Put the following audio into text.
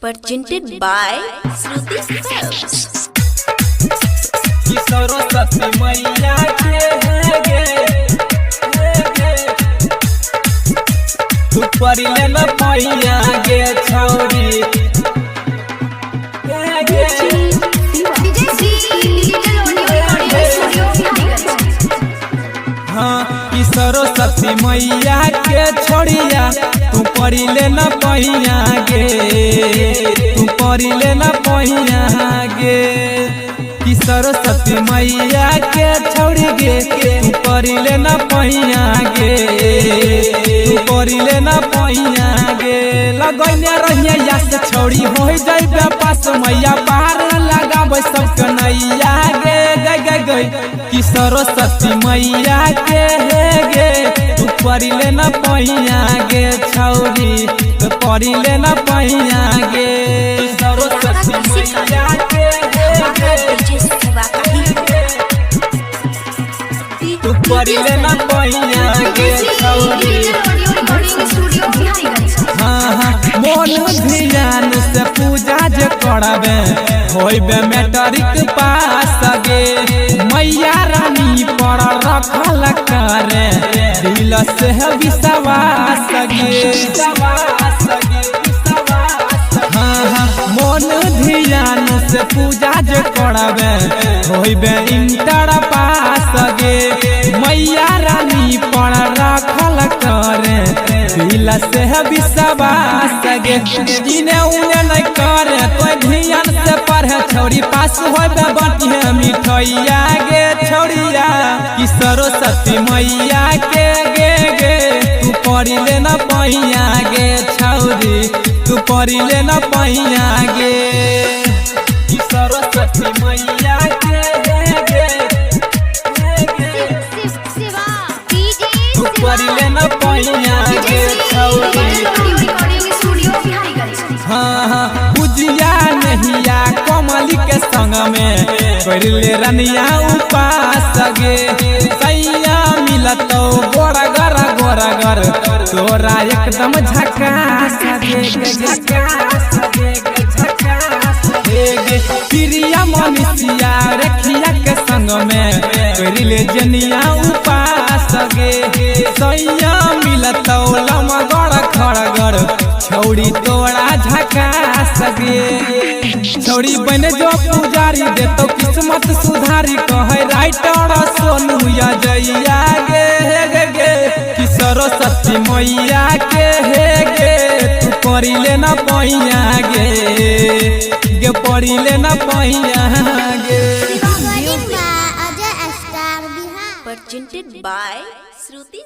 Presented by Shruti Films. Saraswati मैया के तू परिले न मैया गे छौरी हाँ कि सरस्वती मैया के छोड़िया तू परिले न मैया गे तू परिले न मैया गे कि सरस्वती मैया के छोड़ी गे तू परिले न पैया गे तू परिले न पैया गे लगैले रहिया या से छोड़ी हो जाइबे पास मैया पार लगाबे सब कन्हैया गे गे गे गे कि सरस्वती मैया के हे गे तू परिले न पैया गे छौरी तू परिले न पैया गे सरस्वती मैया के तू परिले न पैया गे छौरी हाँ हाँ मोन ध्यान से पूजा जे करबे होइबे मैट्रिक पास गे मैया रानी पर रखल करे दिल से विश्वास गे हाँ हाँ मोन ध्यान से पूजा जे करबे होइबे इंटर पास गे मैया रानी पर रखल करे दिल से विश्वास गे इने उने नहीं करे तो ध्यान से पढ़े छौरी पास होइबे बाटिए मिठैया गे छौरिया कि सरस्वती मैया के गे गे तू परिले न पैया गे छौरी तू परिले न पैया गे कि सरस्वती मैया के गे तू परिले न पैया गे छौरी हाँ हाँ पूजिया नहिया कमली के संग में करले रनिया उपास गे सैया मिलतो गोरगर गोरगर तोरा एकदम झकास गे झकास गे प्रिया मनुष्या रखिया के संग में करले जनिया उपास गे सैया मिलतो लमगड़ खड़गर छौड़ी तोड़ा झकास गे छौड़ी बन जो पुजारी दे तो किस्मत सुधारी कहे राइटर सोनू या जैया गे गे गे कि सरस्वती मैया के हे गे तू परिले न पैया गे गे परिले न पैया गे Presented by Shruti